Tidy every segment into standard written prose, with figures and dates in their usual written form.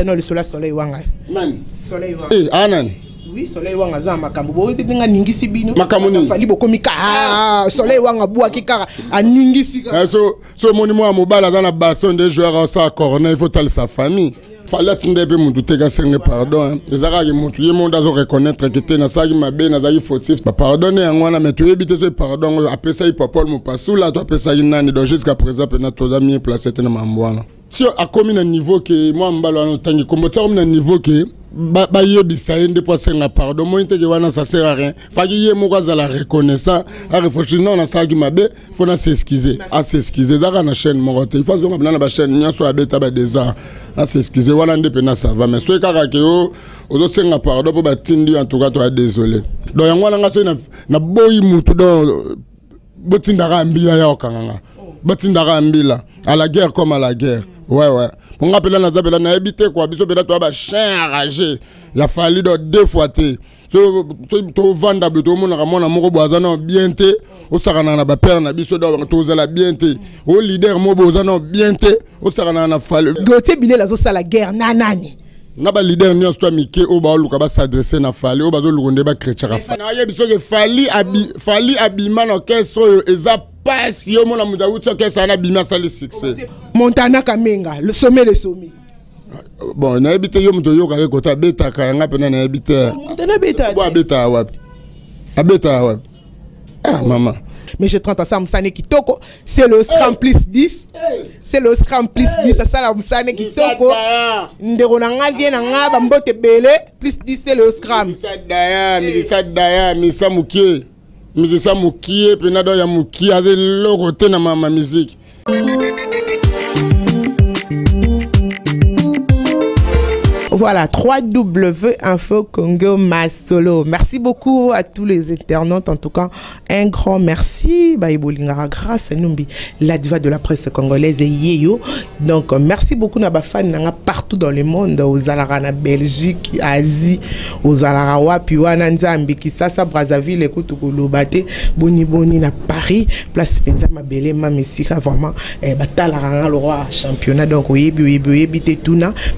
non le soleil wanga. Man. Soleil wanga. Eh, anan. Oui, soleil wanga za makambo. Bo tinga ningisi bino. Makamoni. Fali bokomika. Ah, soleil wanga bua kikara aningisi. So monimo mobala dans la basson des joueurs à sa corner, il faut telle sa famille. Fallait tinde be mutu tega senge pardon. Ezaka ki mutu ye monde azo reconnaître que te na sagi mabe na zaki fautif. Pardonner ngwana mais tu éviter ce pardon apesa ipopol mu pasula to apesa inani donc jusqu'à présent pena to za mi placé te na mambwana. Si a commis un niveau que moi mbalo no tangi kombo ta un niveau que ba yebisa ende po senga pardon moi te ke wana ça sert à rien. Fagi ye mo za la reconnaissance a réfléchir non na sagi mabe faut na s'excuser. À s'excuser zaka na chaîne mo il faut zonga na ba chaîne nyaso abeta ba des ans. À s'excuser voilà ndé pena ça va mais soit kaka ke o ozo senga pardon po ba tindi en tout cas toi désolé. Donc yango nga so na boyi mutu do botinda ka mbila ya okanga. Botinda ka mbila à la guerre comme à la guerre. Ouais. On rappelle na zabela na habité quoi biso bela to ba chien enragé. Il a fallu deux fois té. To vanda beto mona mona moko boazana bien té. O sakana na ba père na biso do to zala bien té. O leader mo bozana bien té. O sakana na fallu. Gauthier Bilela zo sala guerre nanani. Na ba leader ni osto mike o ba luka ba s'adresser na fali o ba zo lukonde ba chrétien fa. Na ye biso ke fali abima no keso eza pas yo mona muda utso ke sana bima sali succès. Montana Kamenga, le sommet. Bon, na habité yo muto yo ka kota beta ka nga pena na habité. Montana beta. Bo beta wapi? Abeta wapi? Ah maman. Mais je 30 ans Msane Kitoko, c'est le Scrum plus 10. C'est le Scrum plus 10, ça la Msane Kitoko. Ndero na nga vient na nga ba mbote belé plus 10 c'est le Scrum. Misa daya, misa mukie. Misa mukie pena do ya mukie aze logo te na mama musique. Voilà, 3W Info Congo Masolo. Merci beaucoup à tous les internautes. En tout cas, un grand merci. Baïbolingara, grâce à Numbi, la diva de la presse congolaise et Yeyo. Donc, merci beaucoup à Bafan partout dans le monde, aux Alarana, Belgique, Asie, aux Alarawa, puis Wananzambi, Kisasa, Brazzaville, écoute, Bate, Boni na Paris, place Penzama Belé, Mamessika, vraiment, Batalarana, le roi championnat. Donc,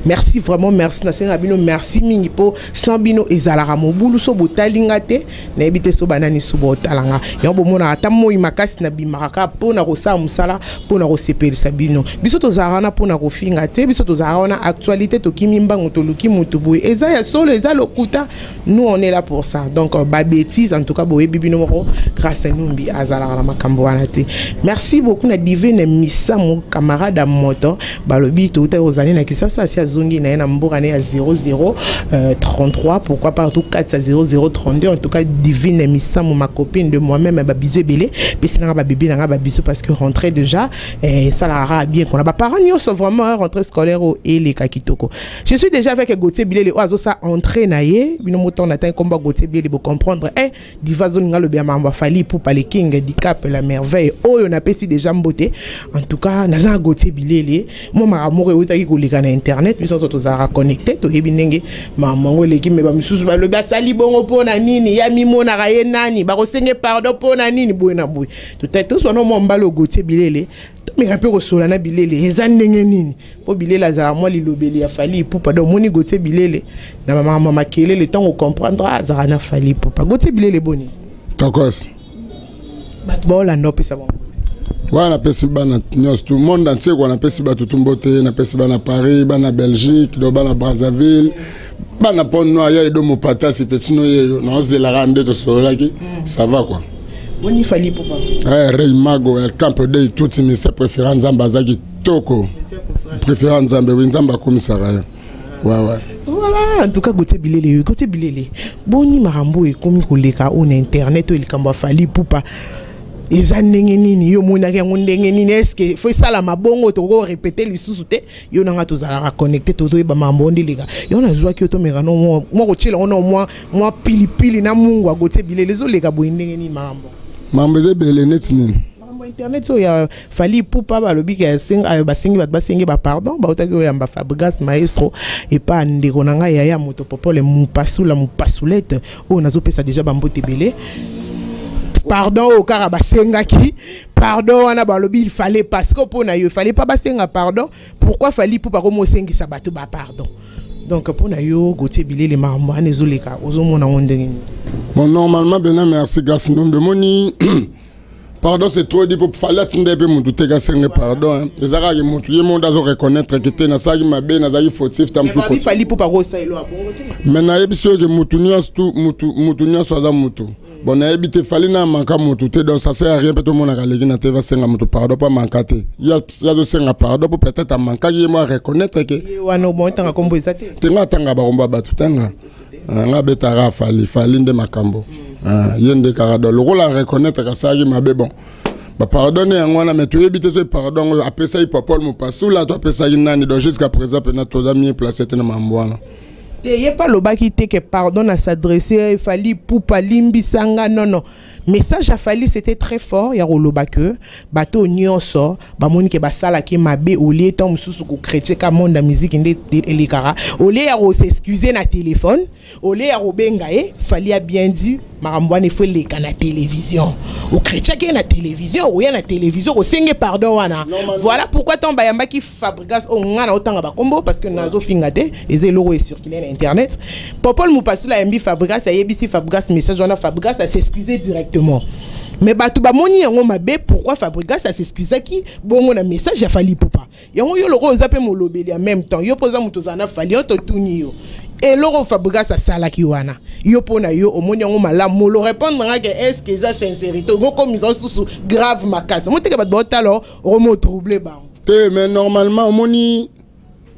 merci vraiment, merci. Merci mingi po sambino ezalara mobulu so botalingate na ebite so banani so botalanga yo bomona ata moi makasi na bimaraka po na kosa musala po na kosepelisa bino biso to zarana po na kofinga te biso to zarana actualité to kimimbango to luki mutubu eza ya solo eza lokuta nous on est là pour ça donc ba bêtise en tout cas boye bibino moko grâce à Numbi azala na makambo wana te merci beaucoup na divine missa mon camarade à moto balobi to te ozani na kisasa si azongi na na mboka ne 0033 pourquoi pas tout 4 à 0032 en tout cas divine missa ma copine de moi-même ba bisou belé puis na ba bébé na ba bisou parce que rentrer déjà ça la bien qu'on a ba parents yo sont vraiment rentrée scolaire et les kakitoko je suis déjà avec Gauthier Bilé les oiseaux ça entrée naie bino moto on atteint combat Gauthier Bilé pour comprendre diva zone le bien mamba fali pour pas les king handicap la merveille oh on a pesi déjà mboté en tout cas naza Gauthier Bilé les moi ma amour et otaki ko leka na internet puis sont tous à connecter to ebinenge mamango leki me ba misusu ba le ba sali bongo pona nini ya mimona ka ye nani ba ko senge pardon pona nini boy na boy tout être so no mombalo Gauthier Bilele to me rappelle ko sola na Bilele ezandenge nini po Bilele za moi lilobeli ya fali pour pardon moni Gauthier Bilele na mama kele le temps on comprendra za na fali pour pas Gauthier Bilele boni tokos bat bola no pesa bon. Voilà, tout le monde entier, on a pesi ba tutumbote, na pesi ba na Paris, ba na Belgique, do ba na Brazzaville, ba na Pont Noir, ya do mo pata si petit no ye, na ose la rande to so là qui ça va quoi. Boni fali papa. Rey Mago, el camp de tout mes préférents Nzamba zaki toko. Préférents Nzamba, Nzamba commissariat. Ouais. Voilà, en tout cas Gauthier Bilele. Boni marambo e komi koleka on internet il kamba fali pupa. Ezandenge nini yo mona ke ngondenge nini eske faut sala mabongo to ko répéter les sous-te yo nanga to zala connecter to ba mambo ndilika yo na zwa ki to mera no mo ko chila ono moi pili na mungu a Gauthier Bilele zo leka boindenge nini mambo ze bele net nini mambo internet so ya fali pupa balobi ke singa basengi ba pardon ba otaki yo yamba Fabregas maestro et pas ndeko nanga ya moto popole mu pasulette o nazo pesa déjà bambote belé. Pardon au Karabasengaki, pardon on a balobi il fallait parce que pour il fallait pas basenga pardon pourquoi fallait pour pas comme sengi sabato ba pardon Donc pour nayo Gauthier Bilé les marambou anezoleka ozomona ngondeni. Bon normalement ben merci grâce nous de moni. Pardon, c'est trop dit pour fallait attendre peu mon douter gasser pardon. Les arabes ils montrent le monde à reconnaître que t'es na ça qui m'a bien na ça fautif tam faut. Il fallait pour pas ça ilo a bongo. Mais na yebiso que mutunyas tout mutunyas soza mutu. Bon na yebite fallait na manka mutu te donc ça sert à rien peut-être mon akalegi na te va senga mutu pardon pas manquer. Il y a de senga pardon pour peut-être manquer il moi reconnaître que wana mo tanga kombo ezate. Tenga tanga ba komba ba tutanga. Nga betara fallait de makambo. Yende karado le rôle à reconnaître que ça qui m'a bon bah pardonner en wana mais tu éviter ce pardon après ça il peut pas me passer là toi après ça il n'a ni donc jusqu'à présent peut être amis placé dans mamboana il y a pas le bas qui te que pardon à s'adresser il fallait pour pas limbisanga non message a fallu c'était très fort ya roloba que bateau nyonso ba moni ke basala ki mabe au lieu tant mususu ko chrétien ka monde la musique ndé elekara au lieu ya s'excuser na téléphone au lieu ya robenga fallait bien dit marambwane faut les na télévision au chrétien qui na télévision ou ya na télévision au senge pardon wana voilà pourquoi ton bayamba qui fabrique on ngana otanga ba kombo parce que nazo fingate ezelo est circuler na internet popol mu pasula mbi fabrique ça yebisi fabrique message wana fabrique ça s'excuser directement. Mais batou ba moni yango mabe pourquoi Fabregas ça s'excuse qui bongo na message ya fali popa yango yo loko zape mo lobeli en même temps yo poza muto zana fali on to tuni yo et loko Fabregas ça sala ki wana yo pona yo omoni yango malamu mo lo répondre nga que est-ce que ça sincérité ngo comme ils ont sous grave makasa mo teke bat botalo romo troublé ba mais normalement omoni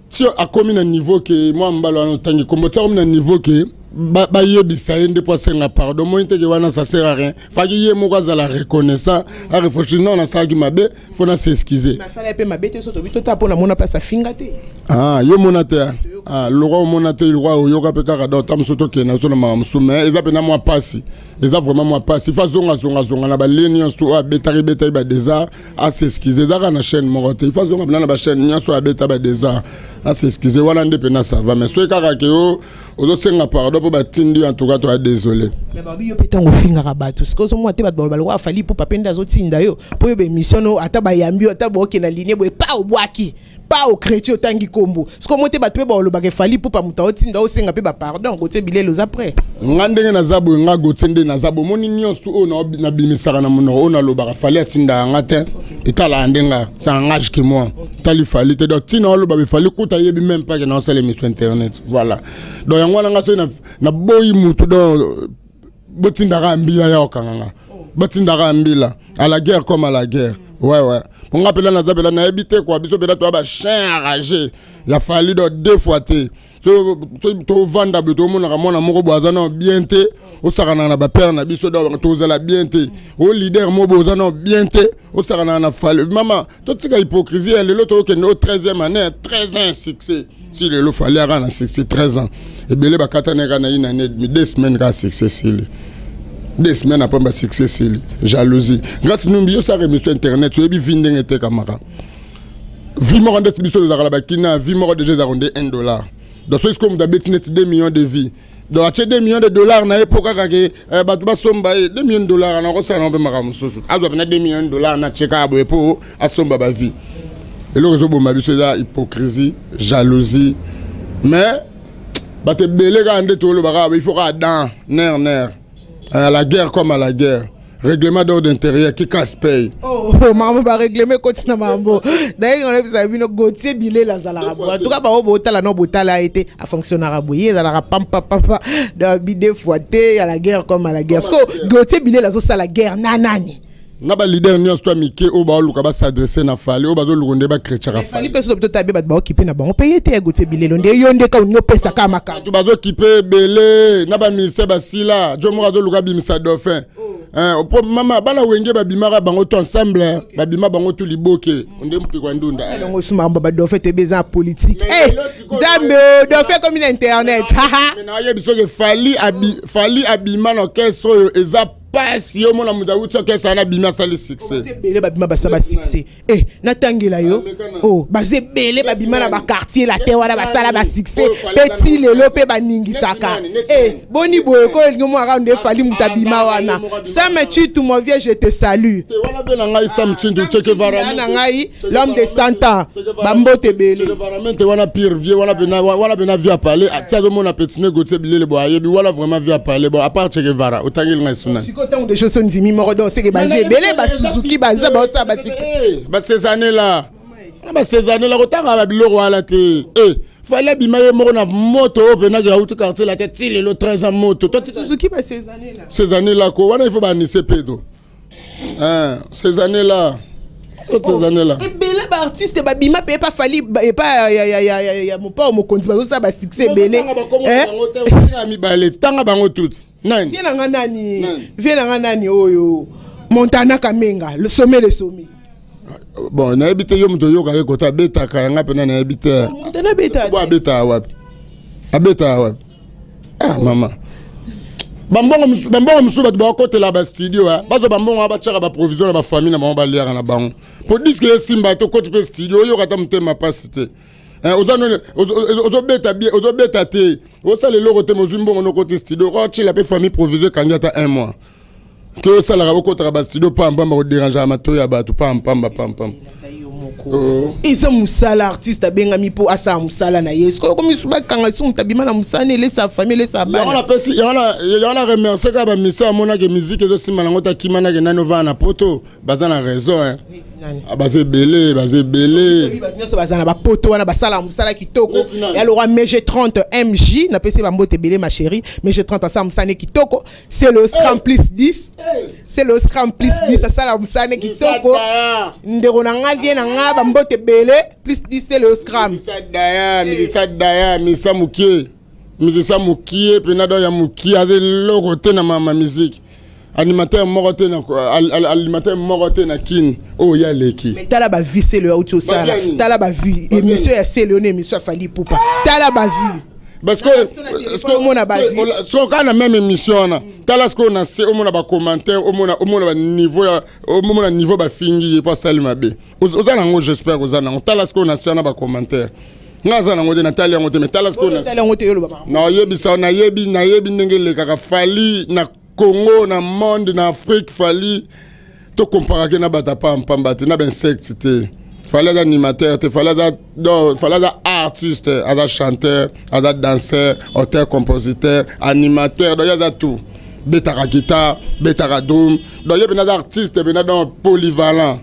si a commis un niveau que moi mbalo no tangi kombo ta comme un niveau que ba yebisa ende po senga pardon moi te que wana ça sert à rien faki ye mo za la reconnaissance a réfléchir non na ça qui mabe faut na s'excuser na sala pe mabe te so to bito ta po na mona place finga te yo mona te le roi mona te le roi yo ka pe ka do tam soto ke na so na mamsu mais eza pe na moi passi eza vraiment moi passi fa zonga na ba leni so a betari ba déjà a s'excuser za na chaîne mo te fa zonga na ba chaîne nya so a beta ba déjà a s'excuser wala nde pe na ça va mais so ka ke yo ozo senga pardon pour batindi en tout cas toi désolé mais babi yo petango finga rabatu parce que zo mo te bat balwa fali pour papenda zo tinda yo pour yo be mission no ata ba yambi ata bo ke na ligne bo pa obwaki pas au chrétien tangi kombo ce que moi te bat pe ba lo ba ke fali pour pa muta otinda o senga pe ba pardon Gauthier Bilé los après ngandenge na zabo nga Gauthier na zabo moni nyonso o na bimisaka na mono o na lo ba fali atinda ngate etala ndenga ça engage que moi tali fali te do tina lo ba fali kuta yebi même pas que na sala émission internet voilà donc yango nga so na boyi mutu do botindaka mbila ya okanga botindaka mbila à la guerre comme à la guerre ouais on rappelle na zabela na habité quoi biso bela to ba chien enragé il a fallu deux fois te to vanda beto mona mona moko boazana bien te o sakana na ba père na biso do to zala bien te o leader mo bozana bien te o sakana na fallu maman to tika hypocrisie le loto ke no 13e année 13 ans succès si le fallait avoir 13 ans et belé ba katane kana une année 2 semaines ka succès 2 semaines après ma succès jalousie grâce nous bio ça remis sur internet tu es vinding était camara vie mort de biso de la bakina vie mort de déjà rondé $1 donc c'est comme d'habitude 2 millions de vies donc acheter 2 millions de dollars na époque que batu basomba 2 millions de dollars na ko ça na be makamususu azo na 2 millions de dollars na cheka abo pour asomba ba vie et le réseau bomba biso da hypocrisie jalousie mais bate belé ga ande to lo baka il faut ka dans nerf à la guerre comme à la guerre. Règlement d'ordre intérieur qui casse paye. Oh, maman va régler continue mambo. D'ailleurs on a vu no Gauthier Bilé la zala. En tout cas ba botala no botala a été à fonctionnaire aboyé la pam papa de bidé fouetté à la guerre comme à la guerre. Parce que Gauthier Bilé la zo la guerre nanani. Na ba leader nyos to mike o ba luka ba s'adresser na fali o ba zo lukonde ba chrétien fali. Fali peso to tabe ba occuper na ba on payer te Gauthier Bilé londe yonde ka on pesa ka maka. To ba zo occuper belé na ba ministère ba sila jo mo zo luka bimisa dauphin. Maman bala wenge ba bimara bango to ensemble ba bima bango to liboke onde mpikwa ndunda. Ngo suma ba dauphin te beza politique. Eh Zambe dauphin comme internet. Mais na ye biso ke fali abima no keso eza pasi au mona muda uti ke sana bima sali succès belé ba bima ba sa ba succès eh natangela yo oh baze belé ba bima na ba quartier la terre wana ba sala ba succès petit lelo pe ba ningisaka eh boni boye ko ngomo akande fali mutabima wana Sam Chitu mon vieux je te salue wana be na ngai Sam Chitu cheke vara na ngai l'homme de 100 ans ba mbote belé vraiment wana pire vieux wana bena via parler atia do mona petit négotier bilele bo ayebi wala vraiment via parler bon à part cheke vara otangeli ngai suna tant de choses nzimi moko donc c'est que basé belé ba Suzuki baza ba ça ba succès ba ces années là kotanga ba biloko wala te eh fallait bimaye moko na moto opena ya utu quartier la tête il le 13 ans moto toi Suzuki ba ces années là ko wana il faut ba nisse pedo hein ces années là et belé ba artiste ba bima pe pas fali et pas ya mon pas mo konzi bazo ça ba succès belé mi balé tanga bango tout nani viens na nani oyo Montana Kamenga le sommet bon na ebite yo muto yoka ke kota beta ka nga pena na ebite Montana beta bo abeta wapi ah mama bambongo musuba ba côté la ba studio bazo bambongo ba tshaka ba provision na ba famille na ba liara na bango pour disque simba to côté pe studio yo kata mutema pasite ozo beta te osa le loko te mozumbo no côté studio ko tshila pe famille provision kangata 1 mois que ça la raboko tra studio pamba ba déranger amato ya bato pamba ils ont musala artiste benga mi po asa musala na yesu ko komi suba kanga su mutabima na musane le sa famille le sa bana yana remercier ka ba misa mona ke musique ezo simana ngota kimana ke nano va na poto bazana raison hein baze belé nyoso bazana ba poto wana basala musala kitoko ya le roi MG30 MJ na pese ba mbote belé ma chérie MG30 asa musane kitoko c'est le scrum plus 10 c'est le scrum plus 10 ça la musane kitoko ndero na nga vie na nga ba mbote belé plus 10 c'est le scrum daya misa mukie penado ya mukie aze logo te na mama musique animateur morote na kin oh ya leki mais tala ba vie c'est le auto ça tala ba vie émission ya c'est Léoné émission Fali Poupa tala ba vie parce que so kana même émission na tala ce qu'on a c'est au mona ba commentaire au mona ba niveau ba fingi pas salima be ozana ngo j'espère ozana tala ce qu'on a c'est na ba commentaire ngaza na ngode na tala ngote mais tala ce qu'on a tala ngote yo lo ba na yebi sa na yebi ndengele kaka Fali na Congo na monde na Afrique Fali to comparer na bata pamba te na ben insecte te fallait animateur te fallait artiste ada chanteur ada danseur auteur compositeur animateur do yaza tout betara guitare betara drum do yebe na artiste bena dans polyvalent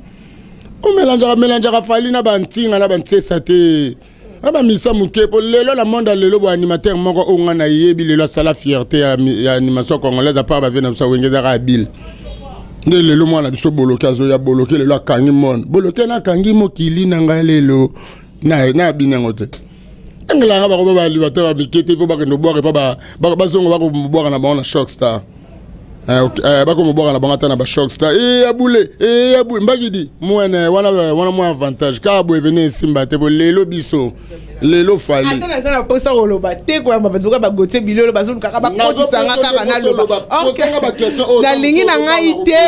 o mélange Fali na bantinga na bantesa te aba misa muke po lelo la monde lelo bo animateur moko onga na yebi lelo sala fierté ya animation congolaise à part ba vena sa wengeza ka bil ne lelo mwana biso boloke azo ya boloke lelo akangi mon boloke na kangi mokili na nga lelo na binango te engela nga ba ba libateur ba mikete fo ba ke no boire pa ba zongo ba ko boire na ba na shock star ba ko mo boire na ba ngata na ba shock star abule mbagidi mwene wana mo avantage ka bo evene simba te bo lelo biso lelo Fali atana sana posa ko loba te ko ba bazuka ba gote bilolo bazo kaka ba koti sanga kaka na loba na lingi na ngai te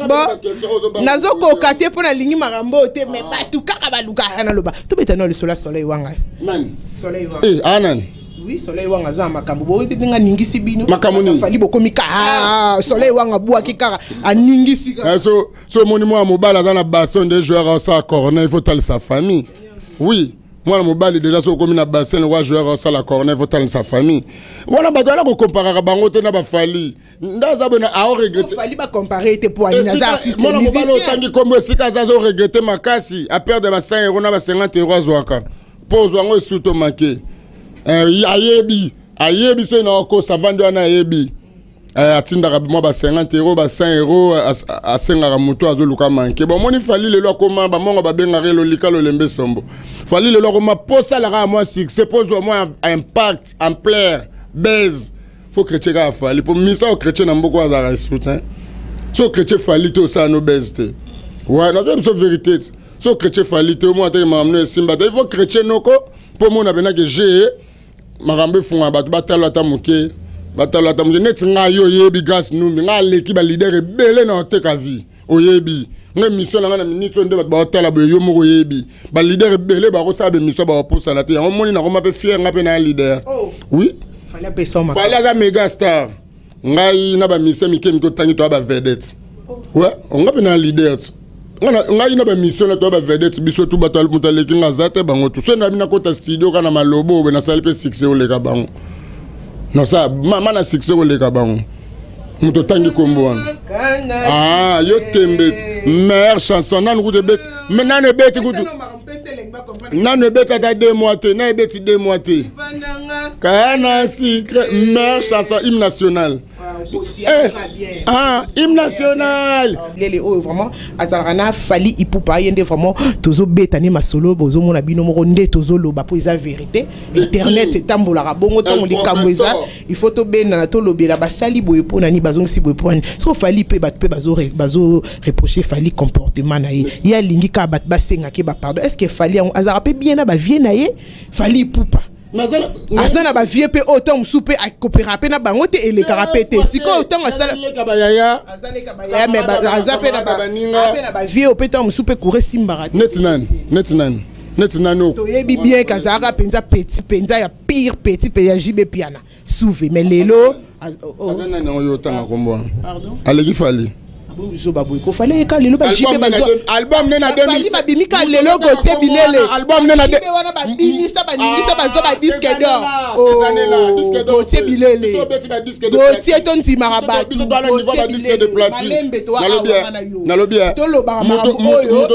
bo nazoko kate po na lingi marambo te me batu kaka ba luka na loba to betano le soleil wanga nani soleil wanga anan oui soleil wanga za makambo bo tinga ningisi bino makamuni Fali bokomika soleil wanga bua kikara aningisi so moni moi mobala dans la bassin des joueurs ça corner il faut taler sa famille. Oui, moi mobali déjà so comme na bassin le roi joueur ça la corner il faut taler sa famille. Wana batala ko comparer bango te na ba Fali. Ndaza bona a regretter. Fali ba comparer te pour ani na artiste musicien. Moi mobali otangi comme sika za zo regretter makasi à perdre ba 100 € na ba 50 € azwaka. Pose wango suto manqué. Ayebi so na ko savando na ayebi atindaka moi ba 50 € ba 100 € asengaka moto azoluka manke bon moni Fali lelo akoma ba mongo ba bengaka lo likalo lembe sombo Fali lelo akoma posa la moi succès pose moi impact ampleur base faut chrétien ka Fali pour misa au chrétien na mboko azara respect so chrétien Fali to ça no base te ouais na so vérité so chrétien Fali te moi te mamno simba il faut chrétien noko pour mon abena que j'ai marambe funga batu batalo ata muke batalo tamu net nga yo yebi gas numbi nga leki ba leader belé na teka vie oyebi nga mission nga na ministre nde ba hôtel ba yo mo yebi ba leader belé ba ko sabe mission ba pour ça la te on moni na ko ma pe fier nga pe na leader oui fallait appeler ça ma fallait ga méga star ngai na ba mission mi ke mi ko tangi to ba vedette ouais on nga pe na leader ngai na ba mission na to ba vedette biso tu batal mutaleki nga zate bango tu so na bina ko ta studio kana malobo be na sali pe succès o le ka bango non ça mama na succès o le ka bango muto tangi kombo wana yo tembe meilleure chanson nan ku de bête mais nan e bête ku nan e bête ta 2 mois te nan e bête 2 mois te kana secret meilleure chanson hymne national hymne national les vraiment azalana fali ipupa yende vraiment tozo betani masolo bozo mona bino moko nde tozo loba po eza vérité internet tambola bongo to likambo eza il faut to bena to lobela basali boye po nani bazong si boye po so fali pe bat pe bazo reprocher fali comportement na ye ya lingi ka bat basenga ke ba pardon est-ce que fali azara pe bien na ba vie na ye fali ipupa azana ba vie pe autant souper a coopérer pe na bango te ele karapete siko autant asala kabaya mais azape na ba vie au petant souper courir simbarati netinano to yebi bien kazara penza petit penza ya pire petit pe ya jibe piana souve mais lelo azana na yo tanga kombo pardon aleki fali bonzo baboy ko fallait ka lelo ba jibe bazo album nena fali ba bimika lelo go tie bilele album nena jibe wana ba binisa bazo ba disque d'or go tie bilele go tie ton ti maraba go tie de platine nalobia to lo ba marabo oyo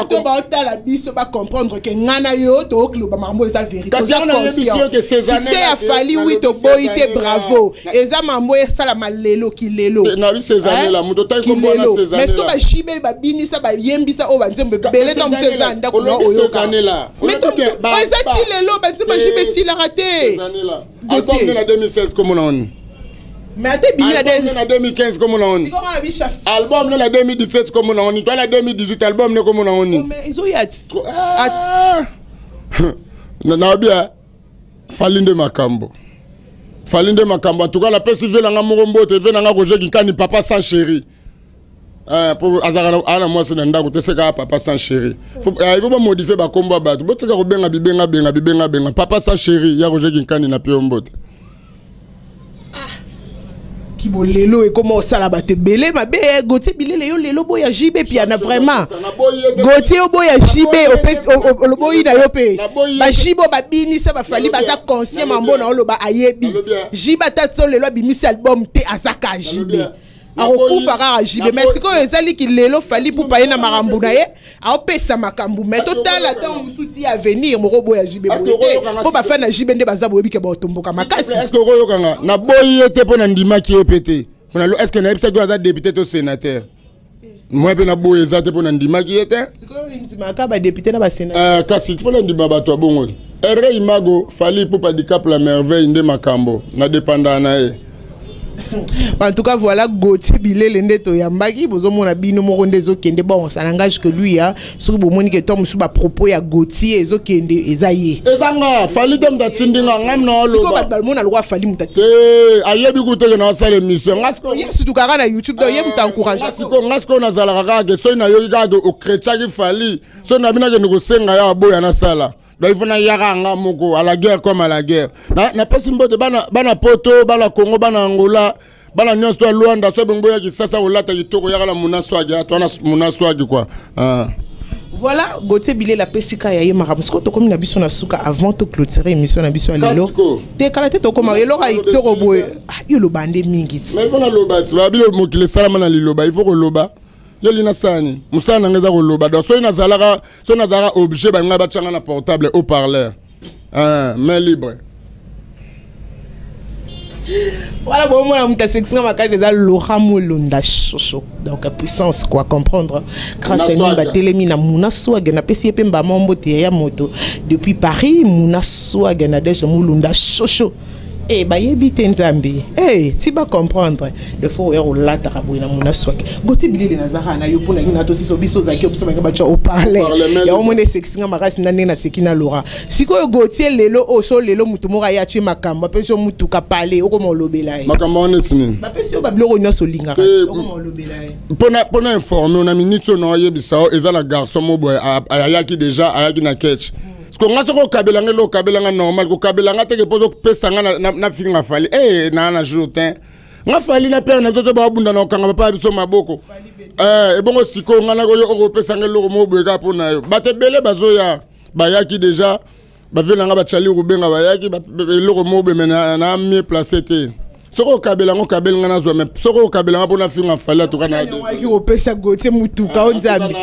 to ba otala biso ba comprendre que ngana yo to lo ba marabo eza vérité succès a fali oui to boyite bravo eza mambo sala malelo kilelo na bi ces années là muto tay ko mais to ba shibe ba binisa ba yembisa o ba nzembe belé dans ces années ko no oyo mais to ba ezati lelo ba nzembe shibe si la raté album na 2016 comme on a mais ate bini album na 2015 comme on a album na 2017 comme on a toi la 2018 album ne comme on a mais ils ont yati na bien falinde makambo en tout cas la pesi vela nga mongombo te vela nga roger kinkani papa sans chéri pour azara ana moi c'est ndako te seka papa sans chéri il faut pas modifier ba kombo ba bo tseka ko benga bibenga papa sans chéri ya roger kinkani na piombo te kibo lelo et comment ça la batte belé ma be goté bilele yo lelo boya jibe piana vraiment goté o boya jibe o lo boyi na yo pe ba jibo ba bini ça ba fali ba za conscient mambo na lo ba ayebi jiba tatso lelo bimisi album te azaka jibe akufa kaka jibe mais siko ezali ki lelo fali pour payer na makambu na ye aopesa makambu mais total ata musuti à venir moko boya jibe po ba fa na jibe nde baza boyebi ke ba otomboka makasi est-ce que oyo kanga na boyi ete po na ndima ki epete est-ce que na epesa do aza député to sénateur moi pe na boyi ezate po na ndima ki ete siko ndima ka ba député na ba sénateur kasi fo na ndima ba to bongo ere imago fali pour handicap la merveille nde makambo na dépendant na ye. En tout cas, voilà, Gauthier Bilele Ndeto Yambaki, vous avez bino moko ndezo kende bon, ça n'engage que lui hein. Sur bo moni que tom sous ba propos ya Gauthier ezo kende ezaye. Ezanga, fali dem da tindinga ngam na lo. Siko ba balmona lwa fali mutati. Ayebi kutoke na sala émission. Ngasko yesu tukara na YouTube do yebu t'encourager. Ngasko na zala kaka so na yo gado o krecha ki fali. So na bina ke ngosenga ya boya na sala. Donc il faut na yaranga moko à la guerre comme à la guerre. Na pesi mbote bana poto, bana Congo, bana Angola, bana nyonso to Luanda so bongo ya kisasa olata kitoko yaka la munaswagi, atwana munaswagi quoi. Voilà, Gauthier Bilele la pesika ya yema ramsko to comme na biso na suka avant to clôturer émission na biso lelo. Te kalate to comme elo ka to roboy. Yo lo bande mingi. Mais voilà loba, tu vas bilo mokile salama na liloba, il faut que loba. Yo lina sani musana ngeza ko loba do so ina zalaka obligé ba nga batanga na portable au parleur main libre. Voilà bon moi la section ma case za lohamolonda soso donc puissance quoi comprendre grâce à nous ba telemi na muna swag na pesi pe mbamombo te ya moto depuis Paris muna swag na deje mulunda soso Eh, bah, yébite Nzambi. Eh, tu vas comprendre. Le faut au la tarabou na mona swak. Goti bili de Nazara na yopo na ina to siso biso za ki opso ba au parler. Ya o mone sexy nga marasi na nena sekina lora. Siko Goti lelo o so lelo mutu mora ya chi makamba peso mutu ka parler o ko mo lobela. Makamba on etini. Ba peso ba bloko nyo so linga o ko mo lobela. Pona informer na minute no yebisa o ezala garçon mo boy ayaki déjà ayaki na catch. Parce que nga soko kabelanga lo kabelanga normal ko kabelanga te ke pozo pesa nga na finga fali na jour tin nga fali na père na toto ba bunda na okanga papa biso maboko e bongo siko nga na ko yo pesa nga lo mo boyeka pona yo bate bele bazoya bayaki déjà ba vela nga ba chali ko benga bayaki ba lo mo be mena na mieux placé te soko kabelanga kabelanga na zo mais soko kabelanga pona finga fali to kana de ki ko pesa Goti mutuka onzambi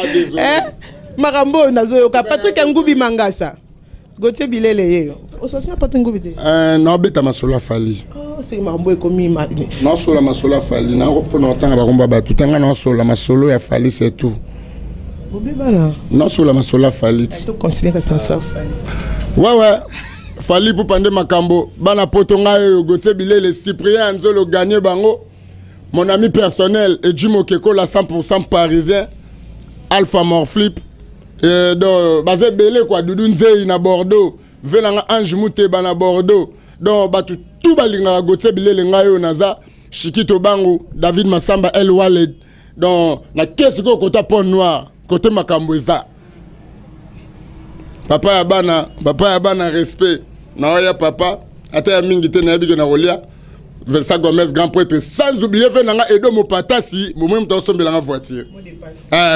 makambo nazoyoka Patrick Ngubi Mangasa Goti bilele yeyo ososia Patrick Ngubi te na beta masolo fali c'est makambo ekomi na solo masolo fali na ko pona otanga ba komba ba tutanga na solo masolo ya fali c'est tout bobibana na solo masolo fali to considérer ça fali ouais fali pour pande makambo bana potonga yo Goti bilele Cyprien Nzolo gagner bango mon ami personnel et Jimo Keko la 100% parisien Alpha Morflip donc basé belé quoi Doudou Nzei na Bordeaux venanga Ange Mouteba na Bordeaux donc batu tout balinga Goti bilele ngayo naza Chikito Bango David Massamba El Waled donc na kesi ko kota Pont Noir côté makambo eza papa ya bana respect na ya papa ata ya mingi te na bige na rolia Vincent Gomez grand prêtre sans oublier venanga Edo Mopatasi mo même to sombelanga voiture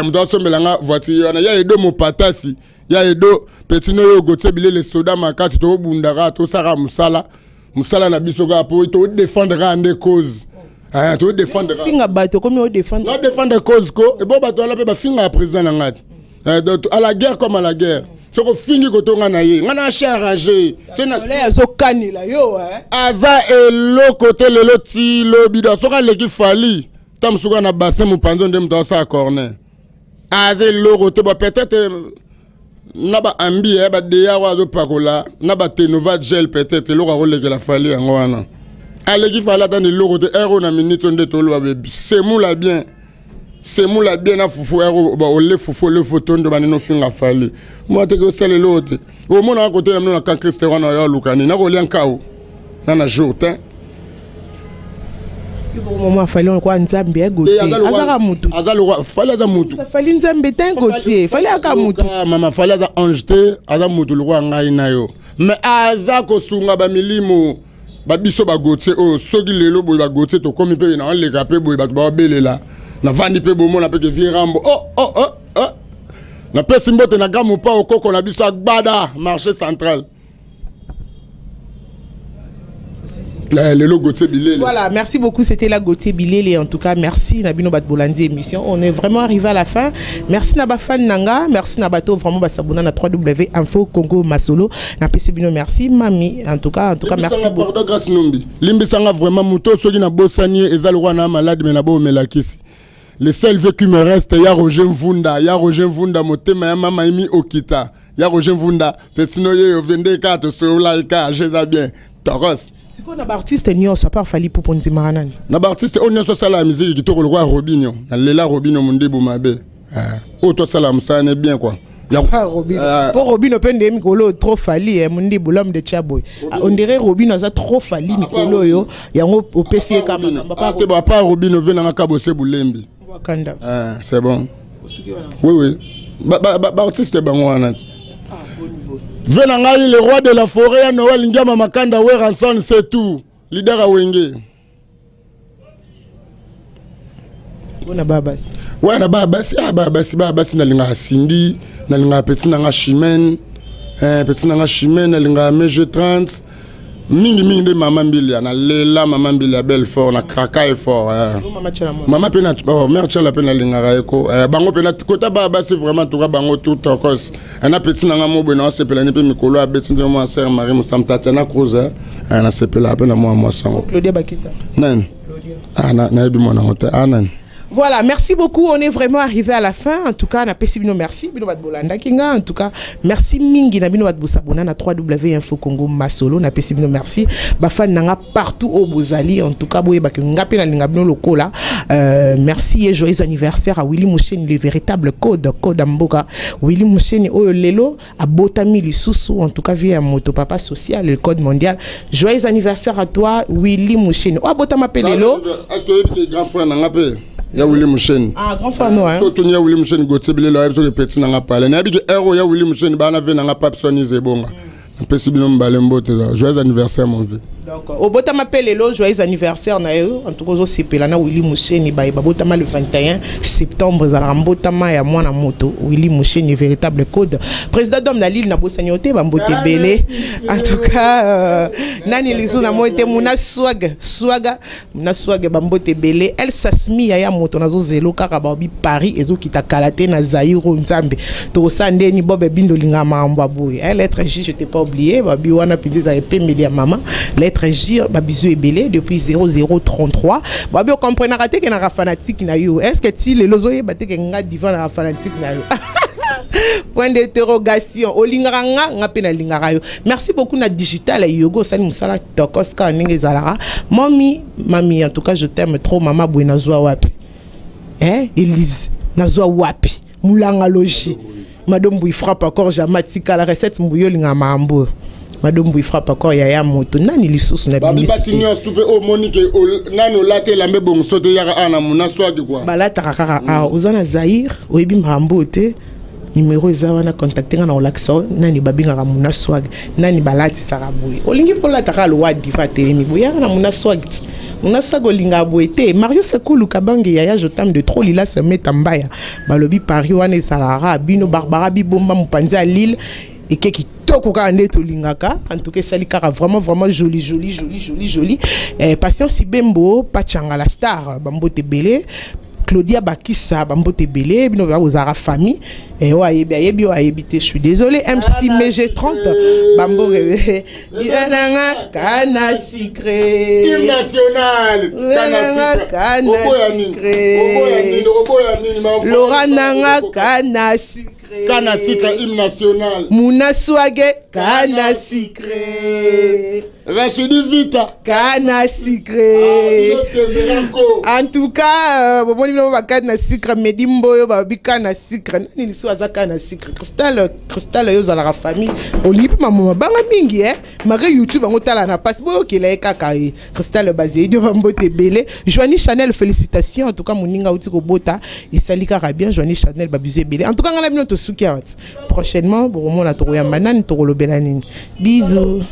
mo to sombelanga voiture na ya Edo Mopatasi ya Edo petino yo Goti bilele soda makasi to bundara to sara musala na biso ga po to défendre ande cause to défendre singa bato comme o défendre na défendre cause ko e bo bato ala pe ba finga président na ngati à la guerre comme à la guerre soko fingi ko tonga na ye ngana chargé c'est na soleil zo kanila yo aza elo côté lelo ti lobido soka leki fali tam suka na bassin mu panzo ndem to sa corner aza elo côté ba peut-être na ba ambi ba deya wa zo pakola na ba tenova gel peut-être lo ko leki la fali yango wana aleki fala dans le côté ero na minute onde to lo ba c'est moula bien c'est moula bien na fufu ero ba ole fufu le photo ndo banino finga fali moi te ko sele lote au monde à côté na kan Christian na yo lukani na ko liankao na jour tin pour moment fali on kwa Nzambe Goti azaka mutu azalo fali aza mutu fali Nzambe ten Goti fali aka mutu mama fali aza ange te aza mutu lo kwa ngai na yo mais aza ko sunga ba milimo ba biso ba Goti o soki lelo boy ba Goti to komi pe na on le kapé boy ba belela na vandi pe bomo na pe ke virambo na pe simbote na gamu pa okoko na biso agbada marché central le Goti bilele. Voilà, merci beaucoup, c'était la Goti bilele en tout cas merci Nabino Bat Bolandi émission. On est vraiment arrivé à la fin. Merci Nabafan Nanga, merci Nabato vraiment Basabuna na 3W Info Congo Masolo. Na PCBino merci Mami en tout cas merci beaucoup. Pardon grâce Numbi. Limbisanga vraiment muto soki na bosanie ezalwa na malade mais na bo melakisi. Le seul vœu qui me reste, ya Roger Mvunda, motema ya mama imi okita. Ya Roger Mvunda, petino ye vende kato so laika, jeza bien. Toros. C'est quoi na artiste nyo ça part fali pour ponzi maranani. Na artiste on nyo sala musique qui to ko roi Robinho. Na lela Robinho mundebu mabe. O to sala msane bien quoi. Ya Robinho. Pour Robinho pende mikolo trop fali mundebu l'homme de Chaboy. On dirait Robinho ça trop fali mikolo yo yango au PC kama pas Robinho venanga kabose bulembi. C'est bon. Oui. Artiste bangwana. Venanga le roi de la forêt Noël Ngama Makanda Weranson c'est tout. Leader à Wenge. Bona babasi. Ouais na babasi na linga Cindy, na linga petit na Chimène, petit na Chimène na linga MG30. Mingi de maman Bilia na lela maman Bilia Belfort na kraka fort maman pena mère chala pena lingara eko bango pena kota baba c'est vraiment tout bango tout tokos na petit na mo beno se pela ni pe mikolo abeti nzemo ma sœur Marie Mustam Tatiana Cruz na se pela pena moi sang Claudia Bakisa nan na ebi mona hota nan Voilà, merci beaucoup. On est vraiment arrivé à la fin. En tout cas, on a payé merci. Bino bat bolanda kinga. En tout cas, merci mingi na bino bat bosabona na 3W Info Congo Masolo. Na payé merci. Bafan nanga partout au Bozali. En tout cas, boye bak ngapi na linga bino lokola. Merci et joyeux anniversaire à Willy Moucheni, le véritable code Mboka. Willy Moucheni oyo lelo a botami lisusu. En tout cas, via moto papa social, le code mondial. Joyeux anniversaire à toi, Willy Moucheni. Oh, botama pelelo. Est-ce que les grands frères n'ont pas ya Willy Moucheni. Ah, grand frère non hein. Surtout ya Willy Moucheni gotebele la ebiso petit nanga pale. Na biki héros ya Willy Moucheni bana ve nanga papsonize bonga. Pesibino mbalembo te. Joyeux anniversaire mon vieux. Donc au botama pelelo joyeux anniversaire na eux. En tout cas c'est pelana Willy Moucheni ba botama le 21 septembre za botama ya mwana moto Willy Moucheni véritable code. Président d'homme na l'île na bosanyote ba mbote belé. En tout cas nani lizo na moite muna swaga ba mbote belé. Elle s'asmi ya moto nazo zelo kaka ba bi Paris ezo kita kalate na Zaïro Nzambe. To sande ni bobe bindo linga mambo boy. Elle être je t'ai pas oublié ba bi wana pindi za epé melia maman. Gir babizou ebelé depuis 0033 babi on comprend raté que na fanatique na yo est-ce que ti les lozoye baté que nga divan na fanatique na yo point d'interrogation olinganga nga pe na lingara yo merci beaucoup na digital yogo sani musala tokoska ninge zalara mami en tout cas je t'aime trop mama buena zwa wapi Elise nazwa wapi mulanga logi madame Bouy frappe encore jamais tika la recette mbuyo linga mambo Madame Bouy frappe encore yaya moto nani lisusu na bimi batinios tupe o Monique nano late lambe bon sote yaka ana muna swagi quoi balata kaka ozana Zaïre oyebi mambo te numéro ezawana contacter na olaxo nani babinga muna swagi nani balati saraboui olingi pola taka lo wadi fa telemi boya na muna swagi muna swagi olinga boete Mario Sekulu kabange yaya je t'aime de trop lila se met mbaya balobi Paris wana salara bino Barbara bibomba mupanzi à Lille et qui toko ndeto lingaka en tout cas ça likara vraiment joli Patience Ibembo Pachanga la star bambote belé Claudia Bakissa bambote belé bino ba ozara famille et ayebi je suis désolé MC MG30 bambo yananga kana secret national kana secret Laura nanga kana secret Kana Sikre, hymne national. Mouna Swage, Kana Sikre. Rachidi Vita. Kana Sikre. En tout cas, bon niveau Kana Sikre, Medimboyo, Babi Kana Sikre. Nani liso aza Kana Sikre. Cristal yo za la famille. Olipe maman banga mingi Marie YouTube ngo tala na passe boyo kila kaka Cristal basé de bambote belé. Joanie Chanel félicitations en tout cas moninga uti ko bota et salika bien Joanie Chanel babusé belé. En tout cas ngala bino to prochainement, pour moi, on a trouvé un banane, bisous.